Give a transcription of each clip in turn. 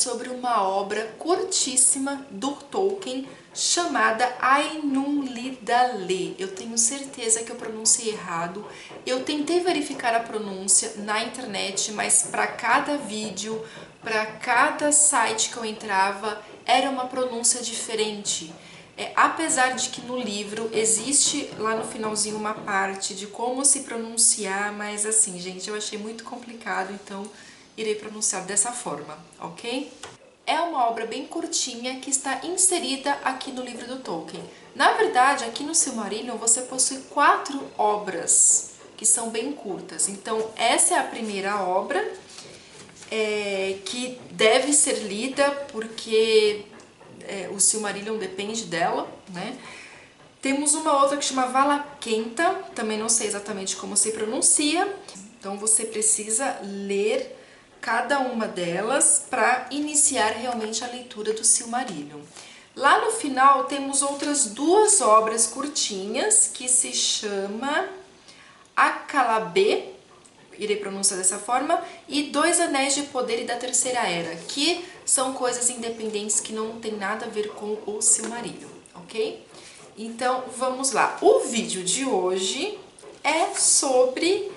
sobre uma obra curtíssima do Tolkien chamada Ainulindale. Eu tenho certeza que eu pronunciei errado. Eu tentei verificar a pronúncia na internet, mas para cada vídeo, para cada site que eu entrava, era uma pronúncia diferente. Apesar de que no livro existe lá no finalzinho uma parte de como se pronunciar, mas assim, gente, eu achei muito complicado, então irei pronunciar dessa forma, ok? É uma obra bem curtinha que está inserida aqui no livro do Tolkien. Na verdade, aqui no Silmarillion você possui 4 obras que são bem curtas. Então, essa é a primeira obra que deve ser lida porque o Silmarillion depende dela, né? Temos uma outra que chama Valakenta, também não sei exatamente como se pronuncia. Então, você precisa ler cada uma delas para iniciar realmente a leitura do Silmarillion. Lá no final temos outras 2 obras curtinhas que se chama Akalabe, irei pronunciar dessa forma, e 2 Anéis de Poder e da Terceira Era, que são coisas independentes que não tem nada a ver com o Silmarillion, ok? Então vamos lá. O vídeo de hoje é sobre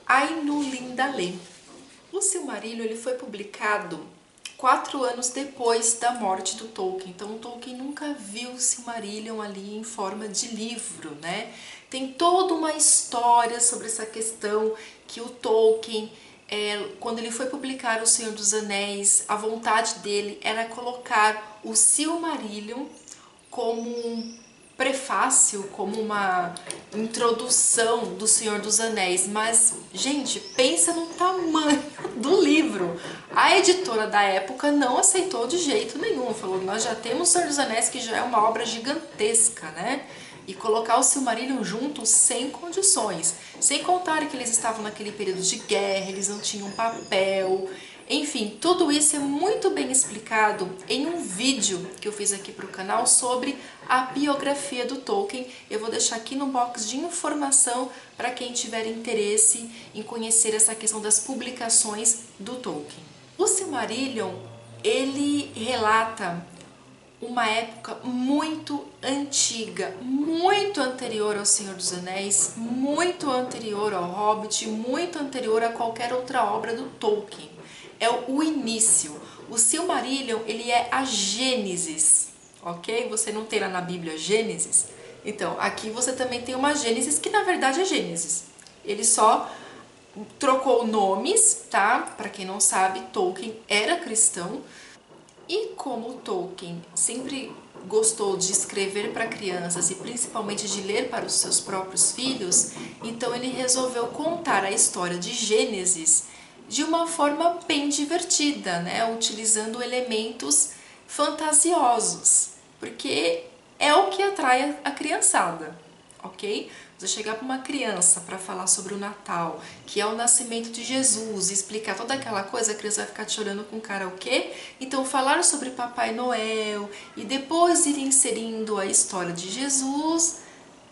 Ainulindale. O Silmarillion ele foi publicado 4 anos depois da morte do Tolkien, então o Tolkien nunca viu o Silmarillion ali em forma de livro, né? Tem toda uma história sobre essa questão que o Tolkien, quando ele foi publicar O Senhor dos Anéis, a vontade dele era colocar o Silmarillion como um prefácio, como uma introdução do Senhor dos Anéis, mas, gente, pensa no tamanho do livro. A editora da época não aceitou de jeito nenhum, falou, nós já temos o Senhor dos Anéis, que já é uma obra gigantesca, né? E colocar o Silmarillion junto sem condições. Sem contar que eles estavam naquele período de guerra, eles não tinham papel. Enfim, tudo isso é muito bem explicado em um vídeo que eu fiz aqui para o canal sobre a biografia do Tolkien. Eu vou deixar aqui no box de informação para quem tiver interesse em conhecer essa questão das publicações do Tolkien. O Silmarillion, ele relata uma época muito antiga, muito anterior ao Senhor dos Anéis, muito anterior ao Hobbit, muito anterior a qualquer outra obra do Tolkien. É o início. O Silmarillion, ele é a Gênesis, ok? Você não tem lá na Bíblia Gênesis? Então, aqui você também tem uma Gênesis que na verdade é Gênesis. Ele só trocou nomes, tá? Para quem não sabe, Tolkien era cristão. E como Tolkien sempre gostou de escrever para crianças e principalmente de ler para os seus próprios filhos, então ele resolveu contar a história de Gênesis de uma forma bem divertida, né? Utilizando elementos fantasiosos, porque é o que atrai a criançada, ok? Você chegar para uma criança para falar sobre o Natal, que é o nascimento de Jesus, e explicar toda aquela coisa, a criança vai ficar te olhando com cara o quê? Então falar sobre Papai Noel e depois ir inserindo a história de Jesus,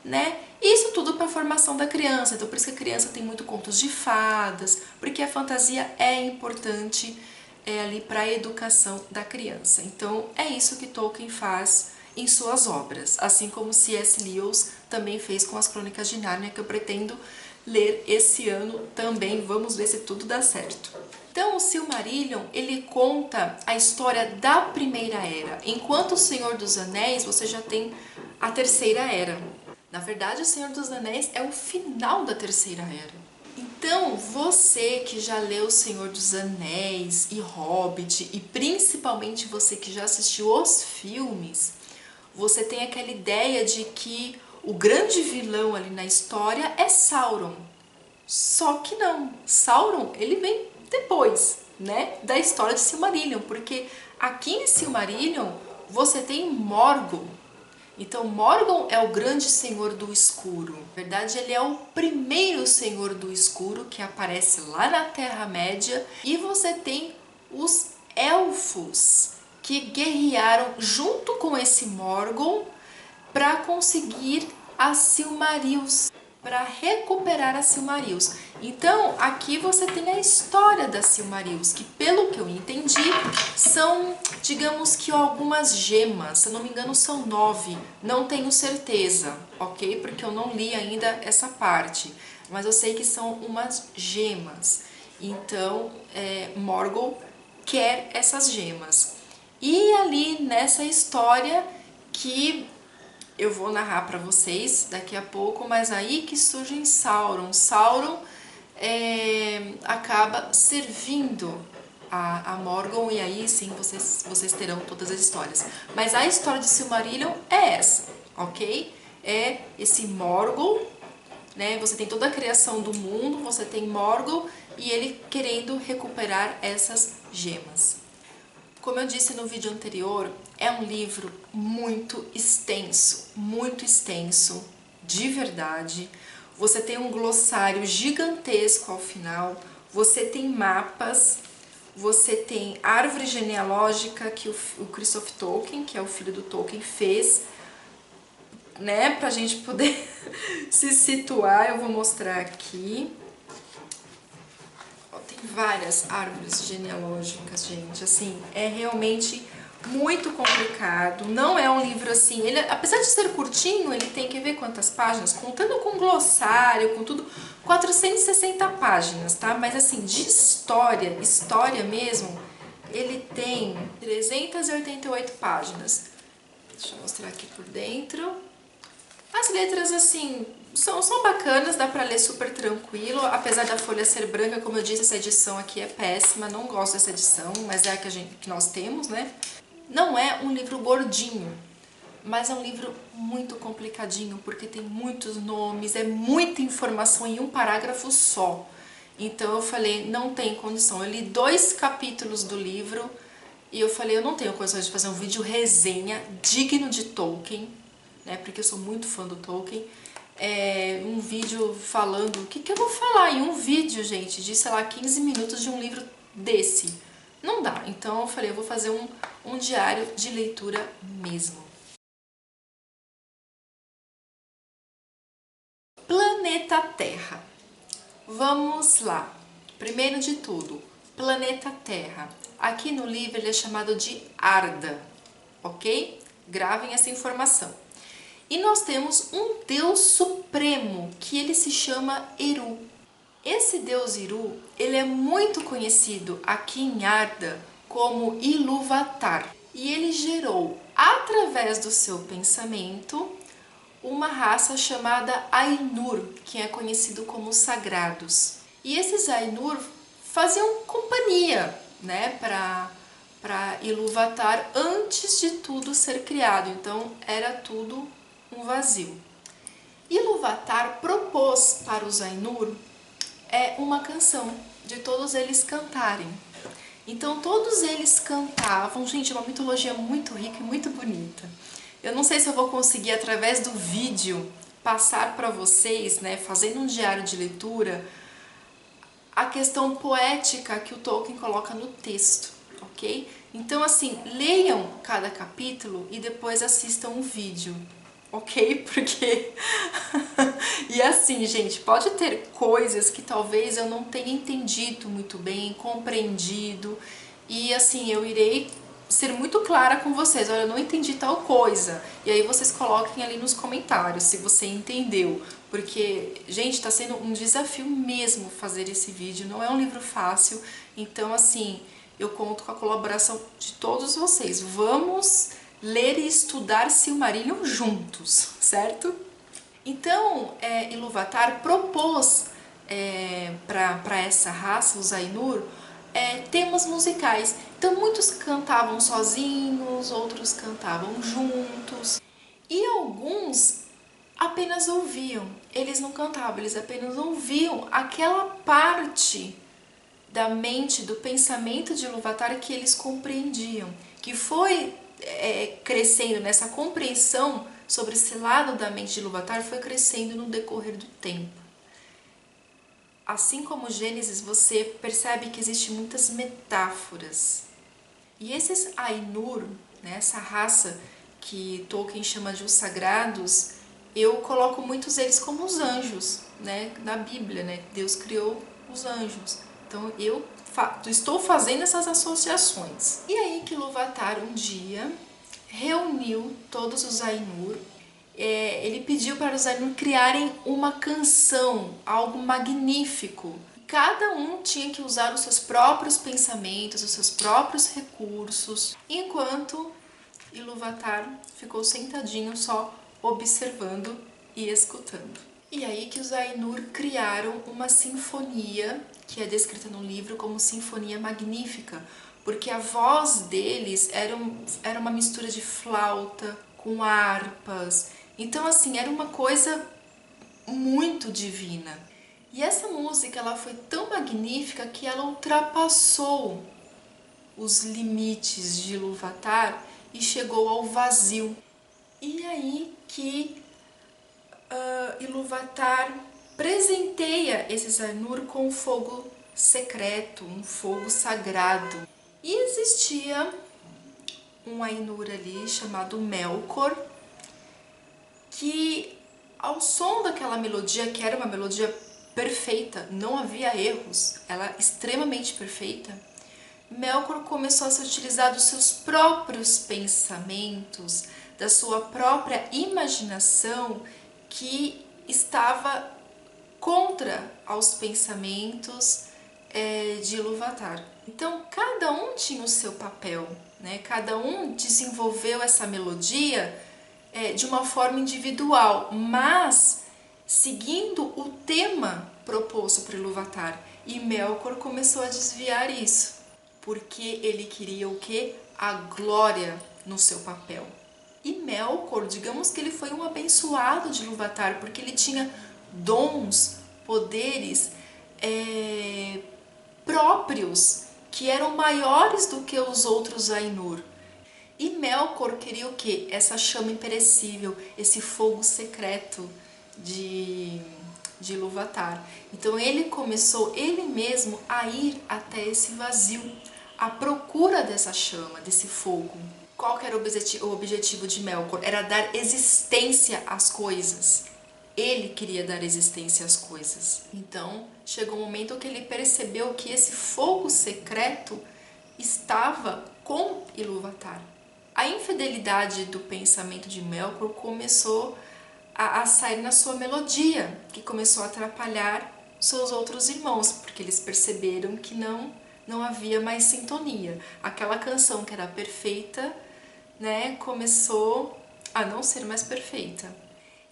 né? Isso tudo para a formação da criança, então por isso que a criança tem muito contos de fadas, porque a fantasia é importante ali para a educação da criança. Então é isso que Tolkien faz em suas obras, assim como C.S. Lewis também fez com as Crônicas de Nárnia, que eu pretendo ler esse ano também. Vamos ver se tudo dá certo. Então o Silmarillion, ele conta a história da Primeira Era, enquanto o Senhor dos Anéis você já tem a Terceira Era. Na verdade, o Senhor dos Anéis é o final da Terceira Era. Então, você que já leu O Senhor dos Anéis e Hobbit, e principalmente você que já assistiu os filmes, você tem aquela ideia de que o grande vilão ali na história é Sauron. Só que não, Sauron ele vem depois, né, da história de Silmarillion, porque aqui em Silmarillion você tem Morgoth. Então Morgoth é o grande senhor do escuro. Na verdade, ele é o primeiro senhor do escuro que aparece lá na Terra-média. E você tem os elfos que guerrearam junto com esse Morgoth para conseguir a Silmarils, para recuperar a Silmarils. Então, aqui você tem a história da Silmarils, que pelo que eu entendi, são, digamos que algumas gemas, se eu não me engano são 9, não tenho certeza, ok? Porque eu não li ainda essa parte, mas eu sei que são umas gemas. Então, Morgul quer essas gemas. E ali nessa história que eu vou narrar para vocês daqui a pouco, mas aí que surge Sauron. Sauron acaba servindo a Morgoth, e aí sim vocês terão todas as histórias. Mas a história de Silmarillion é essa, ok? É esse Morgoth, né? Você tem toda a criação do mundo, você tem Morgoth e ele querendo recuperar essas gemas. Como eu disse no vídeo anterior, é um livro muito extenso, de verdade. Você tem um glossário gigantesco ao final, você tem mapas, você tem árvore genealógica que o Christopher Tolkien, que é o filho do Tolkien, fez, né, pra gente poder se situar. Eu vou mostrar aqui. Ó, tem várias árvores genealógicas, gente, assim, é realmente muito complicado. Não é um livro assim, ele, apesar de ser curtinho, ele tem que ver quantas páginas, contando com glossário, com tudo, 460 páginas, tá? Mas assim, de história mesmo, ele tem 388 páginas. Deixa eu mostrar aqui por dentro. As letras, assim, são bacanas, dá pra ler super tranquilo, apesar da folha ser branca. Como eu disse, essa edição aqui é péssima, não gosto dessa edição, mas é a que nós temos, né? Não é um livro gordinho, mas é um livro muito complicadinho, porque tem muitos nomes, é muita informação em um parágrafo só. Então eu falei, não tem condição. Eu li 2 capítulos do livro e eu falei, eu não tenho condições de fazer um vídeo resenha digno de Tolkien, né? Porque eu sou muito fã do Tolkien. Um vídeo falando, o que eu vou falar em um vídeo, gente, de, sei lá, 15 minutos de um livro desse? Não dá. Então eu falei, eu vou fazer um diário de leitura mesmo. Planeta Terra. Vamos lá. Primeiro de tudo, Planeta Terra. Aqui no livro ele é chamado de Arda, ok? Gravem essa informação. E nós temos um deus supremo, que ele se chama Eru. Esse deus Eru, ele é muito conhecido aqui em Arda como Ilúvatar. E ele gerou, através do seu pensamento, uma raça chamada Ainur, que é conhecido como Sagrados. E esses Ainur faziam companhia, né, para Ilúvatar antes de tudo ser criado. Então era tudo um vazio. Ilúvatar propôs para os Ainur uma canção, de todos eles cantarem. Então todos eles cantavam, gente, é uma mitologia muito rica e muito bonita. Eu não sei se eu vou conseguir, através do vídeo, passar para vocês, né, fazendo um diário de leitura, a questão poética que o Tolkien coloca no texto, ok? Então, assim, leiam cada capítulo e depois assistam um vídeo, ok? Porque... E assim, gente, pode ter coisas que talvez eu não tenha entendido muito bem, compreendido, e assim, eu irei ser muito clara com vocês, olha, eu não entendi tal coisa, e aí vocês coloquem ali nos comentários se você entendeu, porque, gente, tá sendo um desafio mesmo fazer esse vídeo, não é um livro fácil, então assim, eu conto com a colaboração de todos vocês, vamos ler e estudar Silmarillion juntos, certo? Então, Ilúvatar propôs para essa raça, os Ainur, temas musicais. Então muitos cantavam sozinhos, outros cantavam juntos e alguns apenas ouviam. Eles não cantavam, eles apenas ouviam aquela parte da mente, do pensamento de Ilúvatar que eles compreendiam, que foi crescendo nessa compreensão sobre esse lado da mente de Ilúvatar, foi crescendo no decorrer do tempo. Assim como Gênesis, você percebe que existem muitas metáforas. E esses Ainur, né, essa raça que Tolkien chama de os Sagrados, eu coloco muitos deles como os anjos, né, na Bíblia, né? Deus criou os anjos. Então eu estou fazendo essas associações. E aí aí que Ilúvatar um dia reuniu todos os Ainur. Ele pediu para os Ainur criarem uma canção, algo magnífico. Cada um tinha que usar os seus próprios pensamentos, os seus próprios recursos, enquanto Ilúvatar ficou sentadinho só observando e escutando. E aí que os Ainur criaram uma sinfonia, que é descrita no livro como Sinfonia Magnífica, porque a voz deles era uma mistura de flauta com harpas. Então, assim, era uma coisa muito divina. E essa música ela foi tão magnífica que ela ultrapassou os limites de Ilúvatar e chegou ao vazio. E aí que Ilúvatar presenteia esses Ainur com um fogo secreto, um fogo sagrado. E existia um Ainur ali chamado Melkor, que ao som daquela melodia, que era uma melodia perfeita, não havia erros, ela é extremamente perfeita, Melkor começou a se utilizar dos seus próprios pensamentos, da sua própria imaginação, que estava contra aos pensamentos de Ilúvatar. Então, cada um tinha o seu papel, né? Cada um desenvolveu essa melodia de uma forma individual, mas seguindo o tema proposto por Ilúvatar. E Melkor começou a desviar isso, porque ele queria o quê? A glória no seu papel. E Melkor, digamos que ele foi um abençoado de Ilúvatar, porque ele tinha dons, poderes próprios, que eram maiores do que os outros Ainur. E Melkor queria o quê? Essa chama imperecível, esse fogo secreto de Ilúvatar. Então ele começou, ele mesmo, a ir até esse vazio, à procura dessa chama, desse fogo. Qual que era o objetivo de Melkor? Era dar existência às coisas. Ele queria dar existência às coisas. Então, chegou um momento que ele percebeu que esse fogo secreto estava com Ilúvatar. A infidelidade do pensamento de Melkor começou a sair na sua melodia, que começou a atrapalhar seus outros irmãos, porque eles perceberam que não havia mais sintonia. Aquela canção que era perfeita, né, começou a não ser mais perfeita.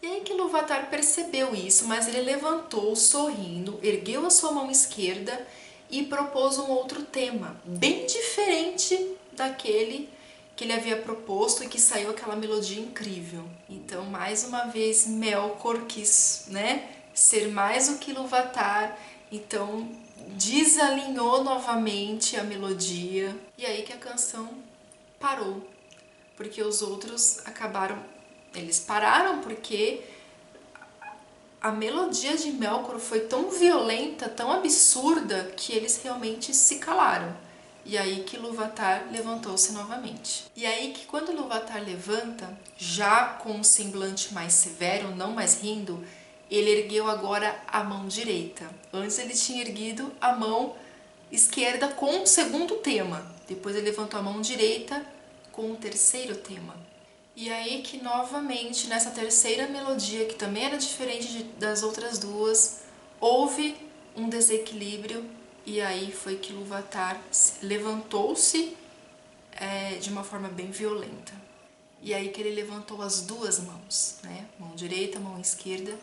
E aí que Ilúvatar percebeu isso, mas ele levantou sorrindo, ergueu a sua mão esquerda e propôs um outro tema, bem diferente daquele que ele havia proposto e que saiu aquela melodia incrível. Então, mais uma vez, Melkor quis, né, ser mais do que Ilúvatar, então desalinhou novamente a melodia, e aí que a canção parou, porque os outros eles pararam porque a melodia de Melkor foi tão violenta, tão absurda, que eles realmente se calaram. E aí que Ilúvatar levantou-se novamente. E aí que quando Ilúvatar levanta, já com um semblante mais severo, não mais rindo, ele ergueu agora a mão direita. Antes ele tinha erguido a mão esquerda com o segundo tema. Depois ele levantou a mão direita com o terceiro tema. E aí que novamente, nessa terceira melodia, que também era diferente das outras duas, houve um desequilíbrio, e aí foi que Ilúvatar levantou-se de uma forma bem violenta. E aí que ele levantou as duas mãos, né? Mão direita, mão esquerda,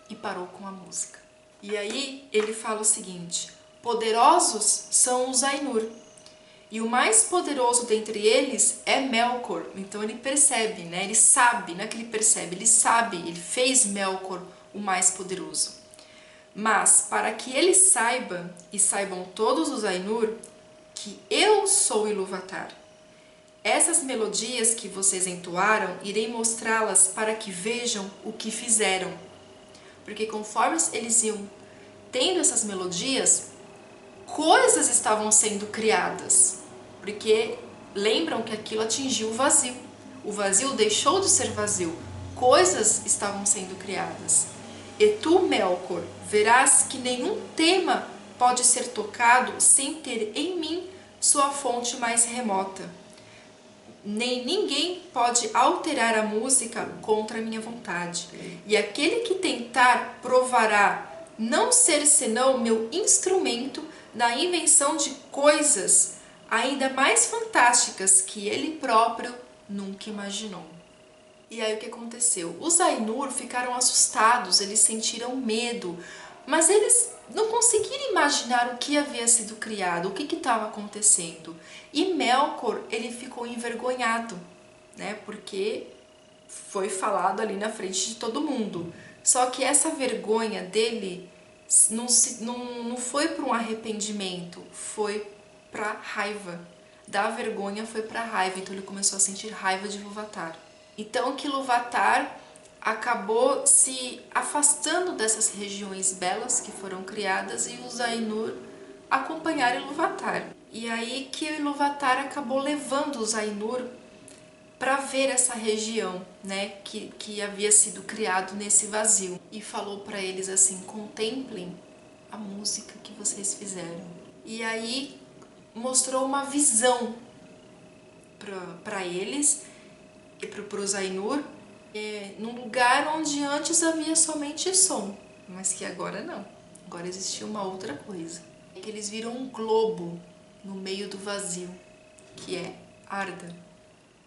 e parou com a música. E aí ele fala o seguinte: poderosos são os Ainur, e o mais poderoso dentre eles é Melkor. Então ele percebe, né? Ele sabe, não é que ele percebe, ele sabe, ele fez Melkor o mais poderoso. Mas para que ele saiba, e saibam todos os Ainur, que eu sou Ilúvatar. Essas melodias que vocês entoaram, irei mostrá-las para que vejam o que fizeram. Porque conforme eles iam tendo essas melodias, coisas estavam sendo criadas, porque lembram que aquilo atingiu o vazio. O vazio deixou de ser vazio, coisas estavam sendo criadas. E tu, Melkor, verás que nenhum tema pode ser tocado sem ter em mim sua fonte mais remota. nem ninguém pode alterar a música contra a minha vontade. E aquele que tentar provará não ser senão meu instrumento na invenção de coisas ainda mais fantásticas que ele próprio nunca imaginou. E aí o que aconteceu? Os Ainur ficaram assustados, eles sentiram medo, mas eles não conseguiram imaginar o que havia sido criado, o que estava acontecendo. E Melkor, ele ficou envergonhado, né? Porque foi falado ali na frente de todo mundo. Só que essa vergonha dele não foi para um arrependimento, foi para raiva. Da vergonha foi para raiva, então ele começou a sentir raiva de Ilúvatar. Então que Ilúvatar acabou se afastando dessas regiões belas que foram criadas e os Ainur acompanharam Ilúvatar. E aí que Ilúvatar acabou levando os Ainur para ver essa região, né, que havia sido criado nesse vazio. E falou para eles assim: contemplem a música que vocês fizeram. E aí mostrou uma visão para eles e para os Ainur, num lugar onde antes havia somente som, mas que agora não. Agora existia uma outra coisa. Que eles viram um globo no meio do vazio, que é Arda,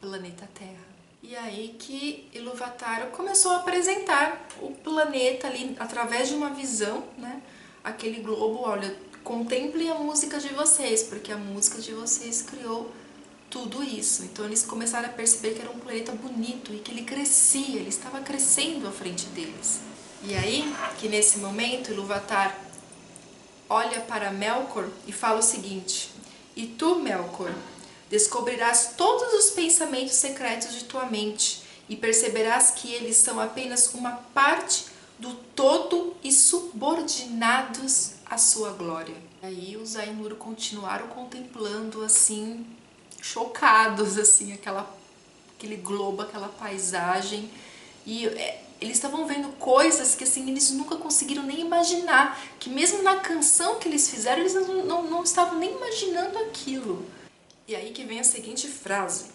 planeta Terra. E aí que Ilúvatar começou a apresentar o planeta ali através de uma visão, né? Aquele globo, olha, contemplem a música de vocês, porque a música de vocês criou tudo isso. Então eles começaram a perceber que era um planeta bonito e que ele crescia, ele estava crescendo à frente deles. E aí que nesse momento Ilúvatar olha para Melkor e fala o seguinte: e tu, Melkor, descobrirás todos os pensamentos secretos de tua mente e perceberás que eles são apenas uma parte do todo e subordinados à sua glória. Aí os Ainur continuaram contemplando assim, chocados, assim, aquele globo, aquela paisagem, e eles estavam vendo coisas que assim eles nunca conseguiram nem imaginar, que mesmo na canção que eles fizeram, eles não estavam nem imaginando aquilo. E aí que vem a seguinte frase: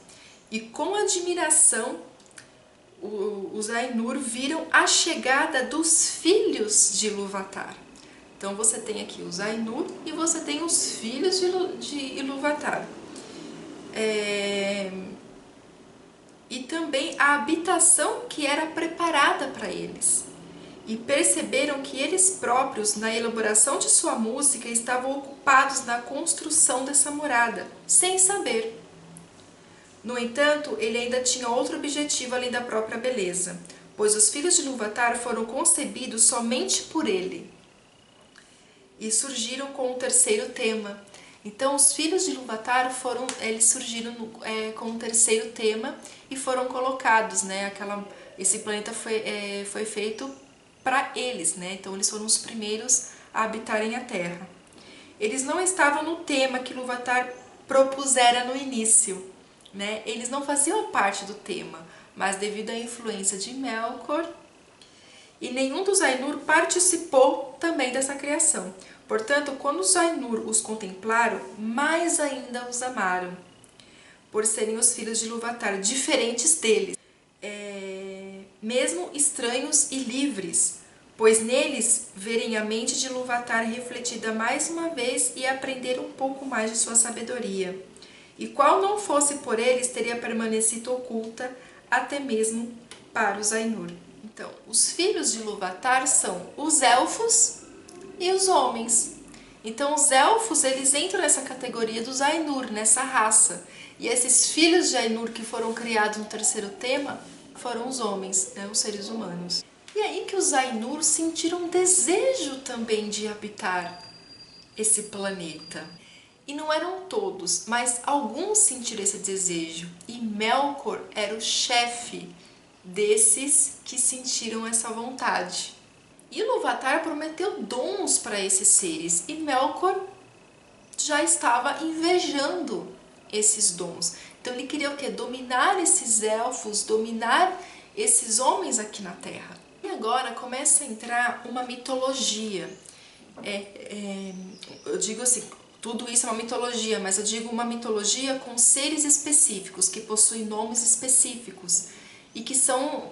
e com admiração os Ainur viram a chegada dos filhos de Ilúvatar. Então você tem aqui os Ainur e você tem os filhos de Ilúvatar. E também a habitação que era preparada para eles. E perceberam que eles próprios, na elaboração de sua música, estavam ocupados na construção dessa morada, sem saber. No entanto, ele ainda tinha outro objetivo além da própria beleza, pois os filhos de Ilúvatar foram concebidos somente por ele. E surgiram com o terceiro tema. Então, os filhos de Ilúvatar eles surgiram com o terceiro tema e foram colocados, né? Esse planeta foi feito para eles, né? Então, eles foram os primeiros a habitarem a Terra. Eles não estavam no tema que Ilúvatar propusera no início, né? Eles não faziam parte do tema, mas devido à influência de Melkor, e nenhum dos Ainur participou também dessa criação. Portanto, quando os Ainur os contemplaram, mais ainda os amaram, por serem os filhos de Ilúvatar, diferentes deles, mesmo estranhos e livres, pois neles verem a mente de Ilúvatar refletida mais uma vez e aprender um pouco mais de sua sabedoria. E qual não fosse por eles, teria permanecido oculta até mesmo para os Ainur. Então, os filhos de Ilúvatar são os elfos e os homens. Então, os elfos, eles entram nessa categoria dos Ainur, nessa raça. E esses filhos de Ainur que foram criados no terceiro tema foram os homens, né, os seres humanos. E aí que os Ainur sentiram desejo também de habitar esse planeta. E não eram todos, mas alguns sentiram esse desejo. E Melkor era o chefe desses que sentiram essa vontade. E Ilúvatar prometeu dons para esses seres, e Melkor já estava invejando esses dons. Então ele queria o quê? Dominar esses elfos, dominar esses homens aqui na Terra. E agora começa a entrar uma mitologia. Eu digo assim, Tudo isso é uma mitologia, mas eu digo uma mitologia com seres específicos, que possuem nomes específicos e que são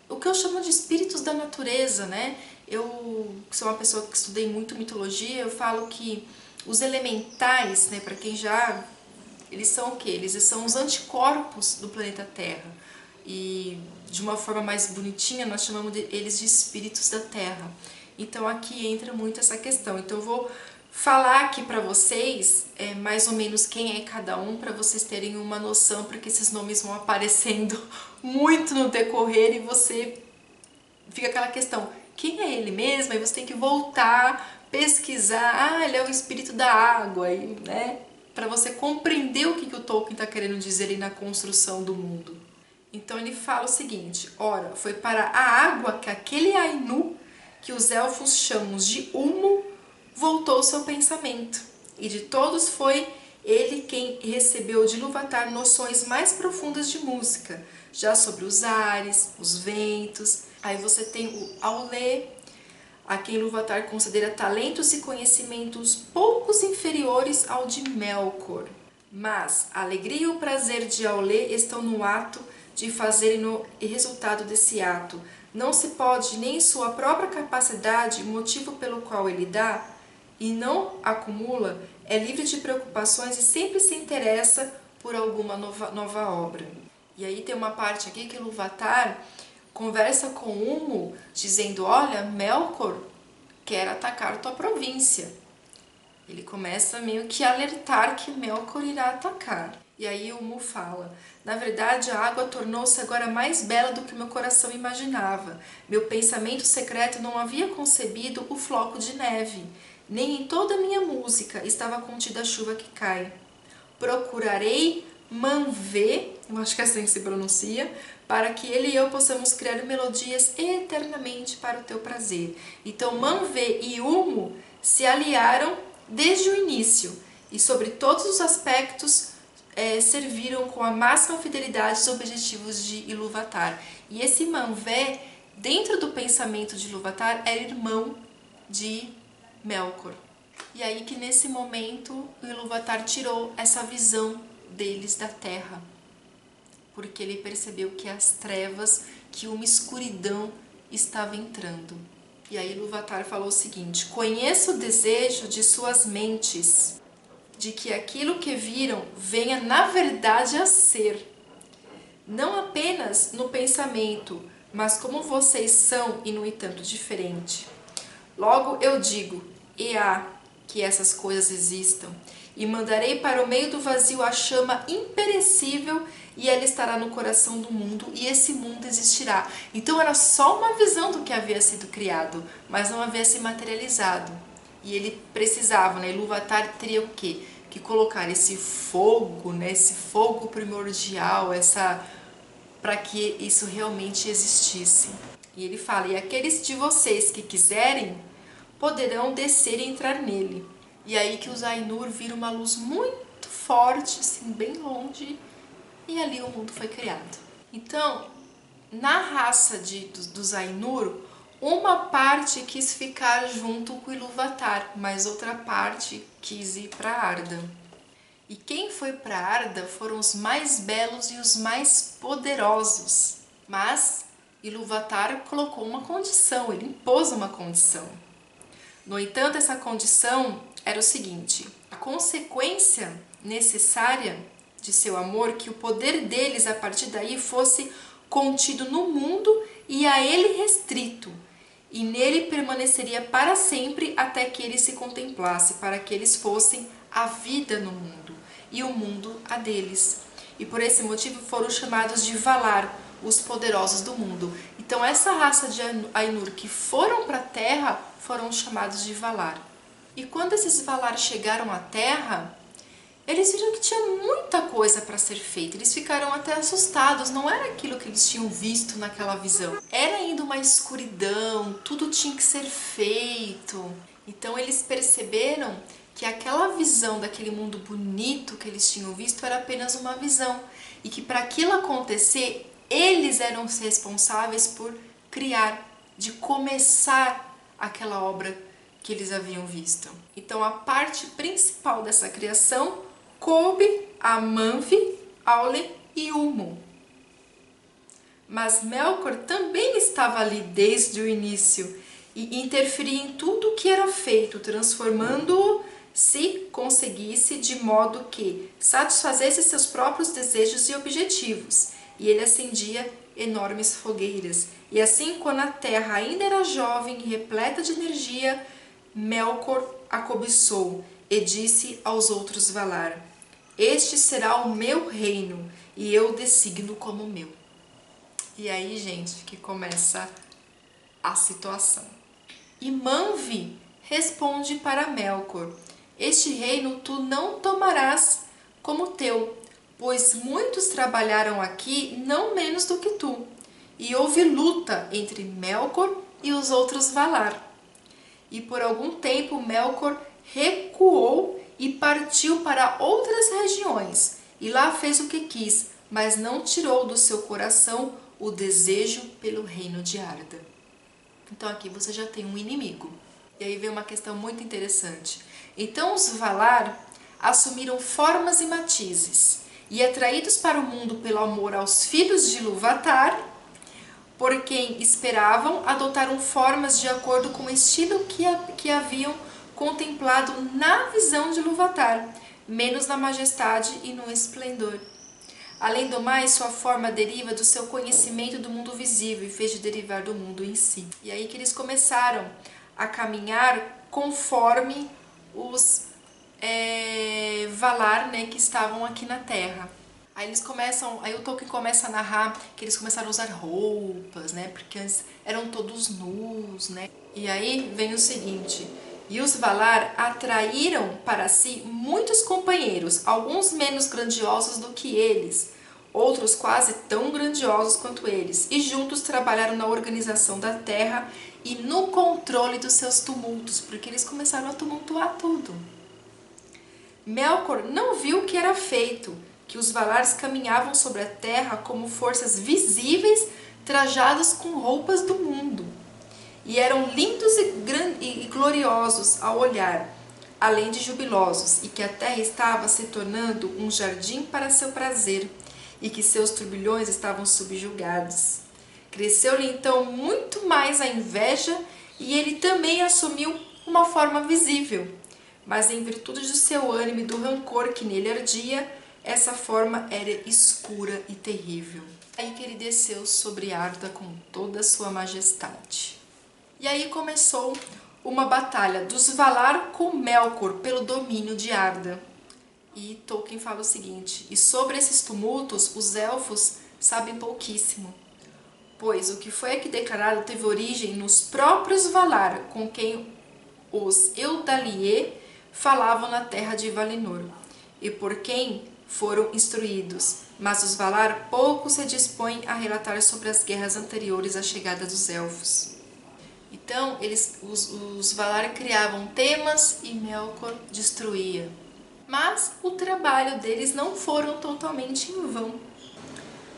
o que eu chamo de espíritos da natureza, né? Eu sou uma pessoa que estudei muito mitologia, eu falo que os elementais, né, para quem já... Eles são o quê? Eles são os anticorpos do planeta Terra. E de uma forma mais bonitinha, nós chamamos eles de espíritos da Terra. Então aqui entra muito essa questão. Então eu vou falar aqui para vocês mais ou menos quem é cada um, para vocês terem uma noção, porque esses nomes vão aparecendo muito no decorrer e você fica aquela questão, quem é ele mesmo? Aí você tem que voltar, pesquisar, ele é o espírito da água, e, né? Para você compreender o que o Tolkien está querendo dizer aí na construção do mundo. Então ele fala o seguinte, ora, foi para a água que aquele Ainu, que os elfos chamam de Ulmo, voltou seu pensamento, e de todos foi ele quem recebeu de Ilúvatar noções mais profundas de música, já sobre os ares, os ventos. Aí você tem o Aulë, a quem Ilúvatar considera talentos e conhecimentos poucos inferiores ao de Melkor. Mas a alegria e o prazer de Aulë estão no ato de fazer e no resultado desse ato. Não se pode, nem em sua própria capacidade, motivo pelo qual ele dá, e não acumula, é livre de preocupações e sempre se interessa por alguma nova obra. E aí tem uma parte aqui que Ilúvatar conversa com Ulmo, dizendo, olha, Melkor quer atacar tua província. Ele começa meio que a alertar que Melkor irá atacar. E aí Ulmo fala, na verdade a água tornou-se agora mais bela do que meu coração imaginava. Meu pensamento secreto não havia concebido o floco de neve. Nem em toda a minha música estava contida a chuva que cai. Procurarei Manwë, eu acho que é assim que se pronuncia, para que ele e eu possamos criar melodias eternamente para o teu prazer. Então Manwë e Ulmo se aliaram desde o início e sobre todos os aspectos serviram com a máxima fidelidade os objetivos de Ilúvatar. E esse Manwë, dentro do pensamento de Ilúvatar, era irmão de Melkor. E aí que nesse momento o Ilúvatar tirou essa visão deles da terra, porque ele percebeu que as trevas, que uma escuridão estava entrando. E aí Ilúvatar falou o seguinte, conheço o desejo de suas mentes, de que aquilo que viram venha na verdade a ser, não apenas no pensamento, mas como vocês são e no entanto diferente. Logo eu digo, Eá, que essas coisas existam, e mandarei para o meio do vazio a chama imperecível, e ela estará no coração do mundo, e esse mundo existirá. Então era só uma visão do que havia sido criado, mas não havia se materializado. E ele precisava, né? Ilúvatar teria o quê? Que colocar esse fogo, né? Esse fogo primordial, para que isso realmente existisse. E ele fala, e aqueles de vocês que quiserem, poderão descer e entrar nele. E aí que os Ainur viram uma luz muito forte, assim, bem longe, e ali o mundo foi criado. Então, na raça dos Ainur, uma parte quis ficar junto com Ilúvatar, mas outra parte quis ir para Arda. E quem foi para Arda foram os mais belos e os mais poderosos. Mas Ilúvatar colocou uma condição, ele impôs uma condição. No entanto, essa condição era o seguinte, a consequência necessária de seu amor, que o poder deles a partir daí fosse contido no mundo e a ele restrito, e nele permaneceria para sempre até que ele se contemplasse, para que eles fossem a vida no mundo e o mundo a deles. E por esse motivo foram chamados de Valar, os poderosos do mundo. Então essa raça de Ainur que foram para a Terra foram chamados de Valar. E quando esses Valar chegaram à Terra, eles viram que tinha muita coisa para ser feita. Eles ficaram até assustados, não era aquilo que eles tinham visto naquela visão. Era ainda uma escuridão, tudo tinha que ser feito. Então eles perceberam que aquela visão daquele mundo bonito que eles tinham visto era apenas uma visão. E que para aquilo acontecer, eles eram os responsáveis por criar, de começar aquela obra que eles haviam visto. Então a parte principal dessa criação coube a Manvi, Aule e Ulmo. Mas Melkor também estava ali desde o início e interferia em tudo o que era feito, transformando-o, se conseguisse, de modo que satisfazesse seus próprios desejos e objetivos. E ele acendia enormes fogueiras. E assim, quando a terra ainda era jovem e repleta de energia, Melkor a cobiçou e disse aos outros Valar: este será o meu reino e eu o designo como meu. E aí, gente, que começa a situação. E Manvi responde para Melkor: este reino tu não tomarás como teu, pois muitos trabalharam aqui não menos do que tu. E houve luta entre Melkor e os outros Valar. E por algum tempo Melkor recuou e partiu para outras regiões, e lá fez o que quis, mas não tirou do seu coração o desejo pelo reino de Arda. Então aqui você já tem um inimigo. E aí vem uma questão muito interessante. Então os Valar assumiram formas e matizes, e atraídos para o mundo pelo amor aos filhos de Ilúvatar, por quem esperavam, adotaram formas de acordo com o estilo que haviam contemplado na visão de Ilúvatar, menos na majestade e no esplendor. Além do mais, sua forma deriva do seu conhecimento do mundo visível e fez de derivar do mundo em si. E aí que eles começaram a caminhar conforme os Valar, né, que estavam aqui na Terra. Aí o Tolkien começa a narrar que eles começaram a usar roupas, né, porque antes eram todos nus, né. E aí vem o seguinte: e os Valar atraíram para si muitos companheiros, alguns menos grandiosos do que eles, outros quase tão grandiosos quanto eles, e juntos trabalharam na organização da terra e no controle dos seus tumultos, porque eles começaram a tumultuar tudo. Melkor não viu o que era feito, que os Valares caminhavam sobre a terra como forças visíveis, trajadas com roupas do mundo. E eram lindos e gloriosos ao olhar, além de jubilosos, e que a terra estava se tornando um jardim para seu prazer, e que seus turbilhões estavam subjugados. Cresceu-lhe então muito mais a inveja, e ele também assumiu uma forma visível. Mas em virtude do seu ânimo e do rancor que nele ardia, essa forma era escura e terrível. Aí que ele desceu sobre Arda com toda a sua majestade. E aí começou uma batalha dos Valar com Melkor pelo domínio de Arda. E Tolkien fala o seguinte: e sobre esses tumultos os elfos sabem pouquíssimo, pois o que foi aqui declarado teve origem nos próprios Valar, com quem os Eldalier falavam na terra de Valinor, e por quem foram instruídos, mas os Valar pouco se dispõem a relatar sobre as guerras anteriores à chegada dos elfos. Então, os Valar criavam temas e Melkor destruía. Mas o trabalho deles não foram totalmente em vão,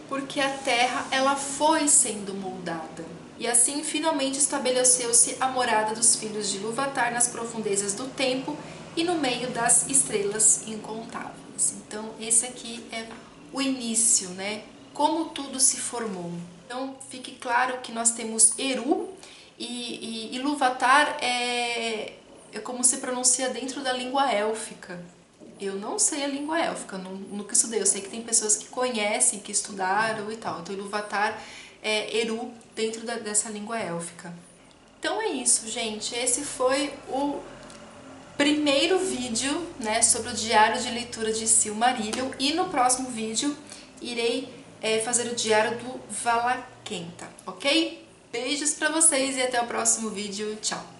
porque a terra ela foi sendo moldada. E assim finalmente estabeleceu-se a morada dos filhos de Ilúvatar nas profundezas do tempo e no meio das estrelas incontáveis. Então esse aqui é o início, né? Como tudo se formou. Então fique claro que nós temos Eru e Ilúvatar é como se pronuncia dentro da língua élfica. Eu não sei a língua élfica, nunca estudei. Eu sei que tem pessoas que conhecem, que estudaram e tal. Então Ilúvatar é Eru dentro dessa língua élfica. Então é isso, gente. Esse foi o primeiro vídeo, né, sobre o diário de leitura de Silmarillion. E no próximo vídeo irei fazer o diário do Valakenta, ok? Beijos pra vocês e até o próximo vídeo. Tchau!